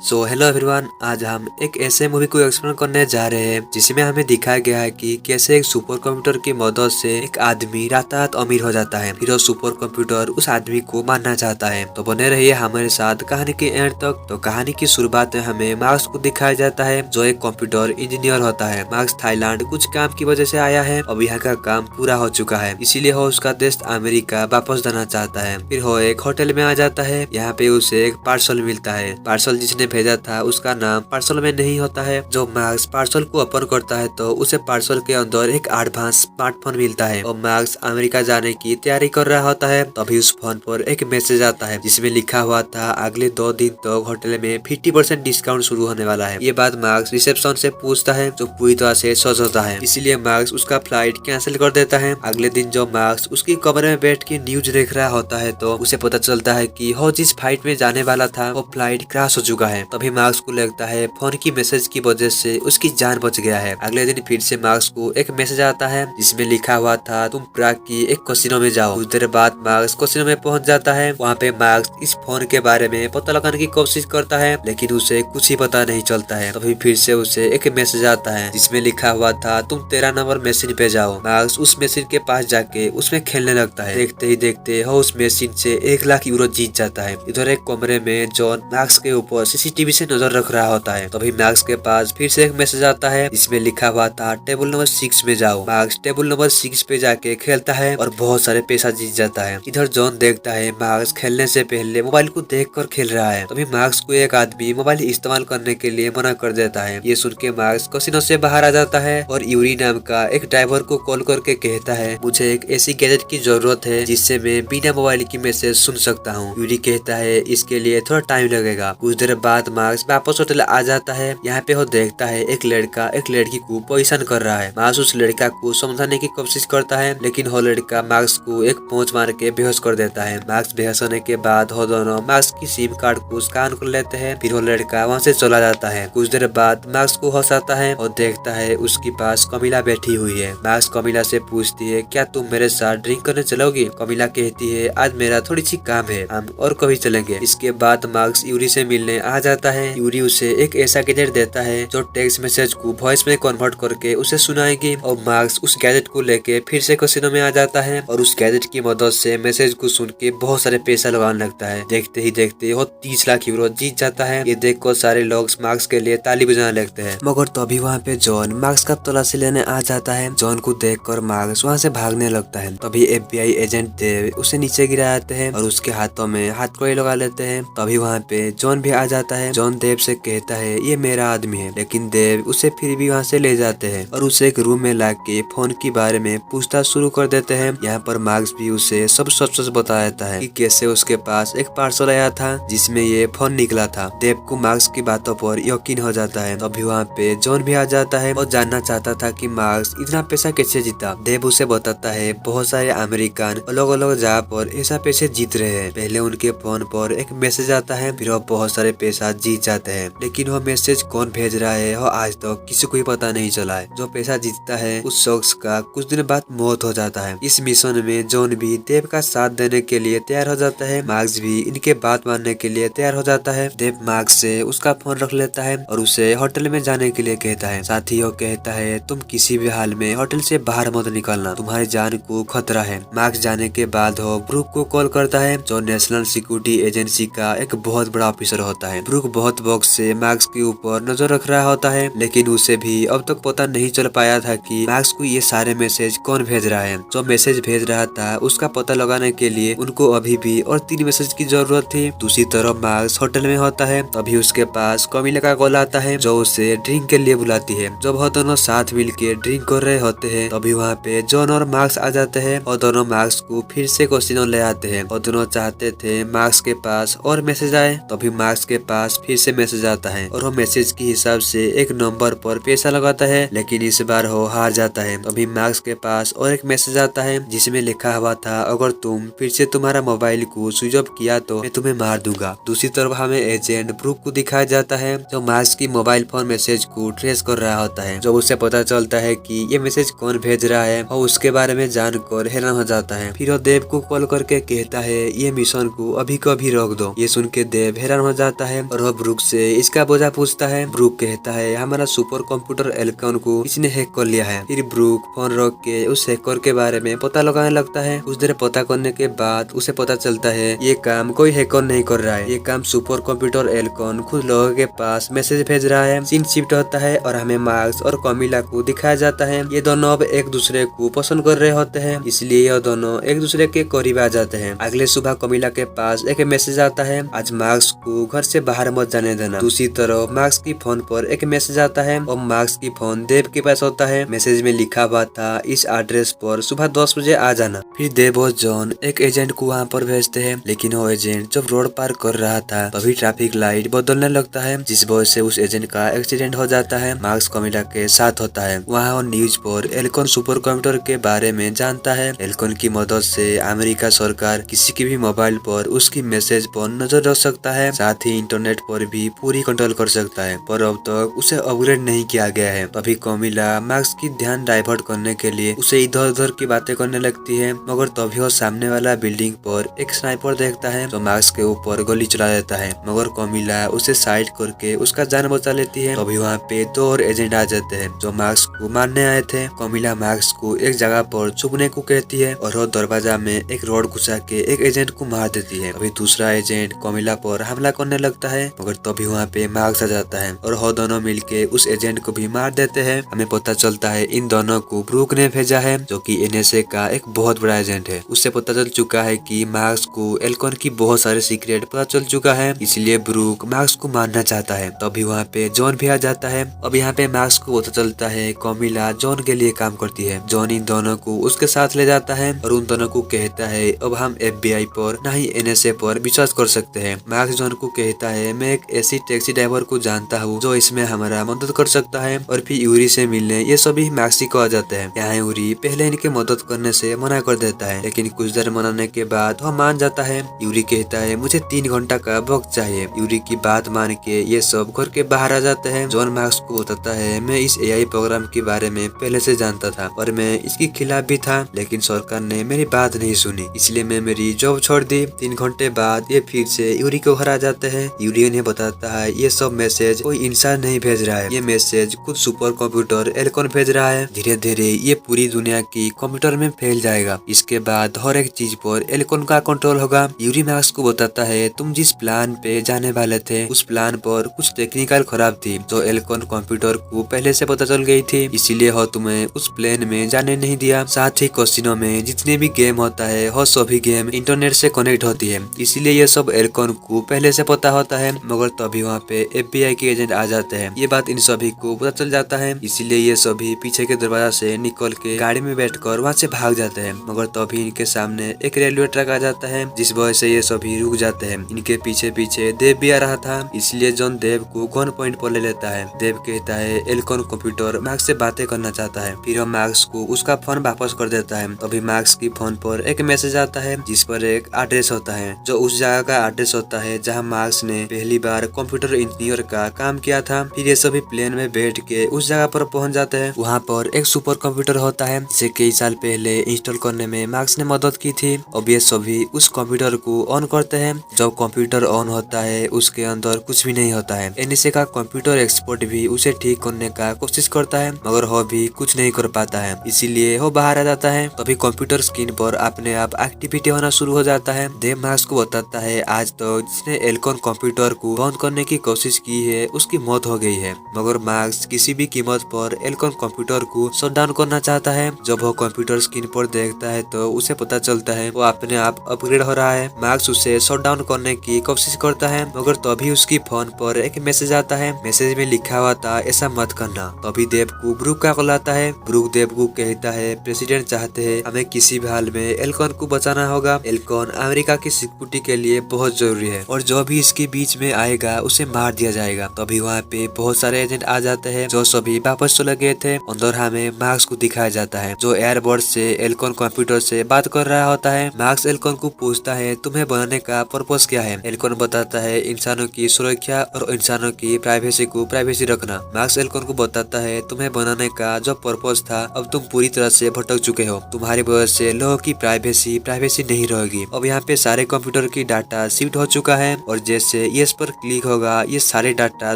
So hello everyone, आज हम एक ऐसे मूवी को एक्सप्लोर करने जा रहे हैं जिसमें हमें दिखाया गया है कि कैसे एक सुपर कंप्यूटर की मदद से एक आदमी रात रात अमीर हो जाता है। फिर वो सुपर कंप्यूटर उस आदमी को मारना चाहता है। तो बने रहिए हमारे साथ कहानी के एंड तक। तो कहानी की शुरुआत में हमें मार्क्स को दिखाया जाता है जो एक कंप्यूटर इंजीनियर होता है। मार्क्स थाईलैंड कुछ काम की वजह से आया है। अब यहाँ का काम पूरा हो चुका है, इसीलिए वो उसका देश अमेरिका वापस जाना चाहता है। फिर वो एक होटल में आ जाता है। यहाँ पे उसे एक पार्सल मिलता है। पार्सल जिसने भेजा था उसका नाम पार्सल में नहीं होता है। जो मार्क्स पार्सल को ओपन करता है तो उसे पार्सल के अंदर एक एडवांस स्मार्टफोन मिलता है और मार्क्स अमेरिका जाने की तैयारी कर रहा होता है। तभी उस फोन पर एक मैसेज आता है जिसमें लिखा हुआ था अगले 2 दिन तक होटल में 50% डिस्काउंट शुरू होने वाला है। ये बात मार्क्स रिसेप्शन से पूछता है जो पूरी तरह से सच होता है, इसीलिए मार्क्स उसका फ्लाइट कैंसिल कर देता है। अगले दिन जो मार्क्स उसकी कमरे में बैठ के न्यूज देख रहा होता है तो उसे पता चलता है कि वो जिस फ्लाइट में जाने वाला था वो फ्लाइट क्रैश हो चुका है। तभी मार्क्स को लगता है फोन की मैसेज की वजह से उसकी जान बच गया है। अगले दिन फिर से मार्क्स को एक मैसेज आता है जिसमें लिखा हुआ था तुम प्राग की एक कैसीनो में जाओ। कुछ देर बाद मार्क्स कैसीनो में पहुंच जाता है। वहाँ पे मार्क्स इस फोन के बारे में पता लगाने की कोशिश करता है लेकिन उसे कुछ ही पता नहीं चलता है। तभी फिर से उसे एक मैसेज आता है जिसमें लिखा हुआ था तुम 13 नंबर मशीन पे जाओ। मार्क्स उस मशीन के पास जाके उसमें खेलने लगता है। देखते ही देखते वो उस मशीन से 1 लाख यूरो जीत जाता है। इधर एक कमरे में जॉन मार्क्स के ऊपर सीसीटीवी से नजर रख रहा होता है। तभी मार्क्स के पास फिर से एक मैसेज आता है जिसमें लिखा हुआ था टेबल नंबर 6 में जाओ। मार्क्स टेबल नंबर 6 पे जाके खेलता है और बहुत सारे पैसा जीत जाता है। इधर जॉन देखता है मार्क्स खेलने से पहले मोबाइल को देखकर खेल रहा है। तभी मार्क्स को एक आदमी मोबाइल इस्तेमाल करने के लिए मना कर देता है। ये सुन के मार्क्स कैसीनो से बाहर आ जाता है और यूरी नाम का एक ड्राइवर को कॉल करके कहता है मुझे एक ऐसी गैजेट की जरूरत है जिससे मैं बिना मोबाइल की मैसेज सुन सकता हूँ। यूरी कहता है इसके लिए थोड़ा टाइम लगेगा। कुछ देर बाद मार्क्स वापस होटल आ जाता है। यहाँ पे वो देखता है एक लड़का एक लड़की को परेशान कर रहा है। मार्क्स उस लड़का को समझाने की कोशिश करता है लेकिन वो लड़का मार्क्स को एक पोंछ मार के बेहोश कर देता है। मार्क्स बेहोश होने के बाद वो दोनों मार्क्स की सिम कार्ड को स्कैन कर लेते हैं। फिर वो लड़का वहाँ से चला जाता है। कुछ देर बाद मार्क्स को होश आता है और देखता है उसके पास कमिला बैठी हुई है। मार्क्स कमिला से पूछती है क्या तुम मेरे साथ ड्रिंक करने चलोगी? कमिला कहती है आज मेरा थोड़ी सी काम है, हम और कभी चलेंगे। इसके बाद मार्क्स यूरी से मिलने आ जाता है। यूरी उसे एक ऐसा गैजेट देता है जो टेक्स्ट मैसेज को वॉइस में कन्वर्ट करके उसे सुनाएगी और मार्क्स उस गैजेट को लेके फिर से कैसीनो में आ जाता है और उस गैजेट की मदद से मैसेज को सुन के बहुत सारे पैसा लगाने लगता है। देखते ही देखते वो 30 लाख यूरो जीत जाता है। ये देख कर सारे लोग मार्क्स के लिए ताली बजाने लगते हैं मगर तभी वहाँ पे जॉन मार्क्स का तलाशी लेने आ जाता है। जॉन को देख कर मार्क्स वहाँ से भागने लगता है। तभी FBI एजेंट देव उसे नीचे गिरा देते हैं और उसके हाथों में हथकड़ी लगा लेते हैं। तभी वहाँ पे जॉन भी आ जाता है। जॉन देव से कहता है ये मेरा आदमी है लेकिन देव उसे फिर भी वहाँ से ले जाते हैं और उसे एक रूम में लाके फोन के बारे में पूछताछ शुरू कर देते हैं। यहाँ पर मार्क्स भी उसे सब सच सच बता देता है कि कैसे उसके पास एक पार्सल आया था जिसमें ये फोन निकला था। देव को मार्क्स की बातों पर यकीन हो जाता है। तभी वहाँ पे जॉन भी आ जाता है और जानना चाहता था कि मार्क्स इतना पैसा कैसे जीता। देव उसे बताता है बहुत सारे अमेरिकन अलग अलग जगह पर ऐसा पैसे जीत रहे हैं। पहले उनके फोन पर एक मैसेज आता है फिर वो बहुत सारे पैसा जीत जाते हैं लेकिन वो मैसेज कौन भेज रहा है वो आज तक किसी को ही पता नहीं चला है। जो पैसा जीतता है उस शख्स का कुछ दिन बाद मौत हो जाता है। इस मिशन में जॉन भी देव का साथ देने के लिए तैयार हो जाता है। मार्क्स भी इनके बात मानने के लिए तैयार हो जाता है। देव मार्क्स से उसका फोन रख लेता है और उसे होटल में जाने के लिए कहता है। साथ ही वो कहता है तुम किसी भी हाल में होटल से बाहर मत निकलना, तुम्हारी जान को खतरा है। मार्क्स जाने के बाद वो ब्रूक को कॉल करता है जो नेशनल सिक्योरिटी एजेंसी का एक बहुत बड़ा ऑफिसर होता है। ब्रूक बहुत वक्त से मार्क्स के ऊपर नजर रख रहा होता है लेकिन उसे भी अब तक पता नहीं चल पाया था कि मार्क्स को ये सारे मैसेज कौन भेज रहा है। जो मैसेज भेज रहा था उसका पता लगाने के लिए उनको अभी भी और 3 मैसेज की जरूरत थी। दूसरी तरफ मार्क्स होटल में होता है। तभी उसके पास कमिला का कॉल आता है जो उसे ड्रिंक के लिए बुलाती है। जब वो दोनों साथ मिल के ड्रिंक कर रहे होते हैं तभी वहाँ पे जॉन और मार्क्स आ जाते हैं और दोनों मार्क्स को फिर से कैसीनो ले आते हैं और दोनों चाहते थे मार्क्स के पास और मैसेज आए। तभी मार्क्स के पास फिर से मैसेज आता है और वो मैसेज के हिसाब से एक नंबर पर पैसा लगाता है लेकिन इस बार वो हार जाता है। तभी मार्क्स के पास और एक मैसेज आता है जिसमें लिखा हुआ था अगर तुम फिर से तुम्हारा मोबाइल को स्विच ऑफ किया तो मैं तुम्हें मार दूंगा। दूसरी तरफ हमें एजेंट ब्रूक को दिखाया जाता है जो मार्क्स की मोबाइल फोन मैसेज को ट्रेस कर रहा होता है। जब उसे पता चलता है कि ये मैसेज कौन भेज रहा है और उसके बारे में जानकर हैरान हो जाता है। फिर वो देव को कॉल करके कहता है ये मिशन को अभी को अभी रोक दो। ये सुन के देव हैरान हो जाता है और वह ब्रूक से इसका बोझा पूछता है। ब्रूक कहता है हमारा सुपर कंप्यूटर एल्कॉन को इसने हैक कर लिया है। फिर ब्रूक फोन रख के उस हैकर के बारे में पता लगाने लगता है। कुछ देर पता करने के बाद उसे पता चलता है ये काम कोई हैकर नहीं कर रहा है, ये काम सुपर कंप्यूटर एल्कॉन खुद लोगों के पास मैसेज भेज रहा है। सीन शिफ्ट होता है और हमें मार्क्स और कमिला को दिखाया जाता है। ये दोनों अब एक दूसरे को पसंद कर रहे होते हैं, इसलिए ये दोनों एक दूसरे के करीब आ जाते हैं। अगले सुबह कमिला के पास एक मैसेज आता है, आज मार्क्स को घर से बाहर मत जाने देना। दूसरी तरफ मार्क्स की फोन पर एक मैसेज आता है और मार्क्स की फोन देव के पास होता है। मैसेज में लिखा हुआ था इस एड्रेस पर सुबह 10 बजे आ जाना। फिर देव और जॉन एक एजेंट को वहाँ पर भेजते हैं, लेकिन वो एजेंट जब रोड पार कर रहा था तभी ट्रैफिक लाइट बदलने लगता है, जिस वजह से उस एजेंट का एक्सीडेंट हो जाता है। मार्क्स कमिला के साथ होता है। वहाँ वो न्यूज पर एल्कॉन सुपर कंप्यूटर के बारे में जानता है। एल्कॉन की मदद से अमेरिका सरकार किसी की भी मोबाइल पर उसकी मैसेज पर नजर रख सकता है, साथ ही इंटरनेट पर भी पूरी कंट्रोल कर सकता है, पर अब तक उसे अपग्रेड नहीं किया गया है। तभी कमिला मार्क्स की ध्यान डाइवर्ट करने के लिए उसे इधर उधर की बातें करने लगती है, मगर तभी वो सामने वाला बिल्डिंग पर एक स्नाइपर देखता है जो मार्क्स के ऊपर गोली चला देता है, मगर कमिला उसे साइड करके उसका जान बचा लेती है। तभी वहाँ पे 2 और एजेंट आ जाते हैं जो मार्क्स को मारने आए थे। कमिला मार्क्स को एक जगह पर छुपने को कहती है और वो दरवाजा में एक रोड घुसा के एक एजेंट को मार देती है। अभी दूसरा एजेंट कमिला पर हमला करने लगता है, मगर तभी वहाँ पे मार्क्स आ जाता है और वो दोनों मिलके उस एजेंट को भी मार देते हैं। हमें पता चलता है इन दोनों को ब्रूक ने भेजा है, जो कि एनएसए का एक बहुत बड़ा एजेंट है। उससे पता चल चुका है कि मार्क्स को एल्कॉन की बहुत सारे सीक्रेट पता चल चुका है, इसलिए ब्रूक मार्क्स को मारना चाहता है। तभी वहाँ पे जॉन भी आ जाता है। अब यहाँ पे मार्क्स को पता चलता है कमिला जॉन के लिए काम करती है। जॉन इन दोनों को उसके साथ ले जाता है और उन दोनों को कहता है अब हम FBI पर ना ही एनएसए पर विश्वास कर सकते हैं। मार्क्स जॉन को कहता है मैं एक ऐसी टैक्सी ड्राइवर को जानता हूँ जो इसमें हमारा मदद कर सकता है, और फिर यूरी से मिलने ये सभी मार्क्स को आ जाते हैं। यहाँ यूरी पहले इनके मदद करने से मना कर देता है, लेकिन कुछ देर मनाने के बाद वह मान जाता है। यूरी कहता है मुझे 3 घंटा का वक्त चाहिए। यूरी की बात मान के ये सब घर के बाहर आ जाते हैं। जॉन मार्क्स को बताता है मैं इस AI प्रोग्राम के बारे में पहले से जानता था और मैं इसके खिलाफ भी था, लेकिन सरकार ने मेरी बात नहीं सुनी, इसलिए मैं मेरी जॉब छोड़ दी। 3 घंटे बाद ये फिर से यूरी को घर आ जाते हैं। यूरी इन्हें बताता है ये सब मैसेज कोई इंसान नहीं भेज रहा है, ये मैसेज खुद सुपर कंप्यूटर एल्कॉन भेज रहा है। धीरे धीरे ये पूरी दुनिया की कंप्यूटर में फैल जाएगा। इसके बाद हर एक चीज पर एल्कॉन का कंट्रोल होगा। यूरी मार्क्स को बताता है तुम जिस प्लान पे जाने वाले थे उस प्लान पर कुछ टेक्निकल खराब थी जो एल्कॉन कंप्यूटर को पहले से पता चल गई थी, इसीलिए हो तुम्हें उस प्लेन में जाने नहीं दिया। साथ ही कैसीनो में जितने भी गेम होता है वो सभी गेम इंटरनेट से कनेक्ट होती है, इसीलिए ये सब एल्कॉन को पहले से पता होता है। मगर तभी वहाँ पे FBI के एजेंट आ जाते हैं। ये बात इन सभी को पता चल जाता है, इसीलिए ये सभी पीछे के दरवाजा से निकल के गाड़ी में बैठकर वहाँ से भाग जाते हैं। मगर तभी इनके सामने एक रेलवे ट्रैक आ जाता है, जिस वजह से ये सभी रुक जाते हैं। इनके पीछे पीछे देव भी आ रहा था, इसलिए जॉन देव को गन पॉइंट पर ले लेता है। देव कहता है एल्कॉन कंप्यूटर मार्क्स से बातें करना चाहता है। फिर हम मार्क्स को उसका फोन वापस कर देता है। तभी मार्क्स की फोन पर एक मैसेज आता है जिस पर एक एड्रेस होता है जो उस जगह का एड्रेस होता है जहाँ मार्क्स ने पहली बार कंप्यूटर इंजीनियर का काम किया था। फिर ये सभी प्लेन में बैठ के उस जगह पर पहुंच जाते हैं। वहाँ पर एक सुपर कंप्यूटर होता है जिसे कई साल पहले इंस्टॉल करने में मार्क्स ने मदद की थी। अब ये सभी उस कंप्यूटर को ऑन करते हैं। जब कंप्यूटर ऑन होता है उसके अंदर कुछ भी नहीं होता है। एनएसए का कंप्यूटर एक्सपर्ट भी उसे ठीक करने का कोशिश करता है, मगर वो भी कुछ नहीं कर पाता है, इसीलिए वो बाहर आ जाता है। तभी कंप्यूटर स्क्रीन पर अपने आप एक्टिविटी होना शुरू हो जाता है। देव मार्क्स को बताता है आज तो जिसने एल्कॉन कंप्यूटर को बंद करने की कोशिश की है उसकी मौत हो गई है, मगर मार्क्स किसी भी कीमत पर एल्कॉन कंप्यूटर को शट डाउन करना चाहता है। जब वो कंप्यूटर स्क्रीन पर देखता है तो उसे पता चलता है वो अपने आप अपग्रेड हो रहा है। मार्क्स उसे शट डाउन करने की कोशिश करता है, मगर तभी उसकी फोन पर एक मैसेज आता है। मैसेज में लिखा हुआ था ऐसा मत करना। तभी देव को ब्रूक का कॉल आता है। ब्रूक देव को कहता है प्रेसिडेंट चाहते हैं हमें किसी भी हाल में एल्कॉन को बचाना होगा। एल्कॉन अमेरिका की सिक्योरिटी के लिए बहुत जरूरी है और जो भी इसके बीच में आएगा उसे मार दिया जाएगा। तभी वहाँ पे बहुत सारे एजेंट आ जाते हैं जो सभी वापस चले गए थे। अंदर हमें मार्क्स को दिखाया जाता है जो एयरबोर्ड से एल्कॉन कंप्यूटर से बात कर रहा होता है। मार्क्स एल्कॉन को पूछता है तुम्हें बनाने का पर्पस क्या है। एल्कॉन बताता है इंसानों की सुरक्षा और इंसानों की प्राइवेसी को प्राइवेसी रखना। मार्क्स एल्कॉन को बताता है तुम्हें बनाने का जो पर्पस था अब तुम पूरी तरह से भटक चुके हो, तुम्हारी वजह से लोगों की प्राइवेसी नहीं रहेगी। अब यहाँ पे सारे कंप्यूटर की डाटा शिफ्ट हो चुका है और जैसे यस पर क्लिक होगा ये सारे डाटा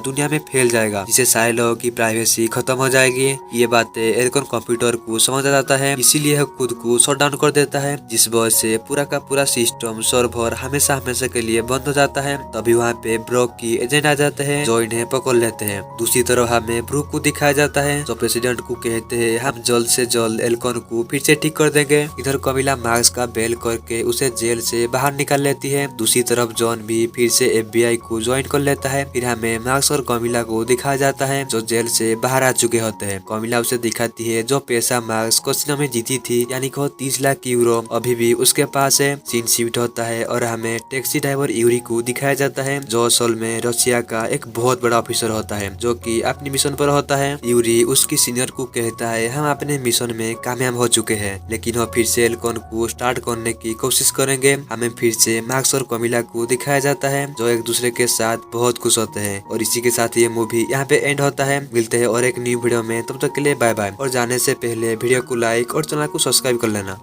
दुनिया में फैल जाएगा, जिससे सारे लोगों की प्राइवेसी खत्म हो जाएगी। ये बातें एल्कोन कंप्यूटर को समझ आ जाता है, इसीलिए वह खुद को शट डाउन कर देता है, जिस वजह से पूरा का पूरा सिस्टम सर्वर हमेशा हमेशा के लिए बंद हो जाता है। तभी वहाँ पे ब्रोक की एजेंट आ जाते हैं जो इन्हें पकड़ लेते हैं। दूसरी तरफ हमें ब्रूक को दिखाया जाता है जो प्रेसिडेंट को कहते हैं हम जल्द से जल्द एल्कोन को फिर से ठीक कर देंगे। इधर कमिला मार्क्स का बेल करके उसे जेल से बाहर निकाल लेती है। दूसरी तरफ जॉन भी फिर से FBI को ज्वाइन कर लेता है। फिर हमें मार्क्स और कमिला को दिखाया जाता है जो जेल से बाहर आ चुके होते हैं। कमिला उसे दिखाती है जो पैसा मार्क्स कैसीनो में जीती थी, यानी कि 30 लाख यूरो अभी भी उसके पास है। सीन शिफ्ट होता है और हमें टैक्सी ड्राइवर यूरी को दिखाया जाता है जो असल में रशिया का एक बहुत बड़ा ऑफिसर होता है जो कि अपनी मिशन पर होता है। यूरी उसकी सीनियर को कहता है हम अपने मिशन में कामयाब हो चुके हैं, लेकिन वो फिर से एल्कोन को स्टार्ट करने की कोशिश करेंगे। हमें फिर से मार्क्स और कमिला को दिखाया जाता है जो एक दूसरे के साथ बहुत खुश होते हैं। और इसी के साथ ये मूवी यहाँ पे एंड होता है। मिलते हैं और एक न्यू वीडियो में, तब तक के लिए बाय बाय। और जाने से पहले वीडियो को लाइक और चैनल को सब्सक्राइब कर लेना।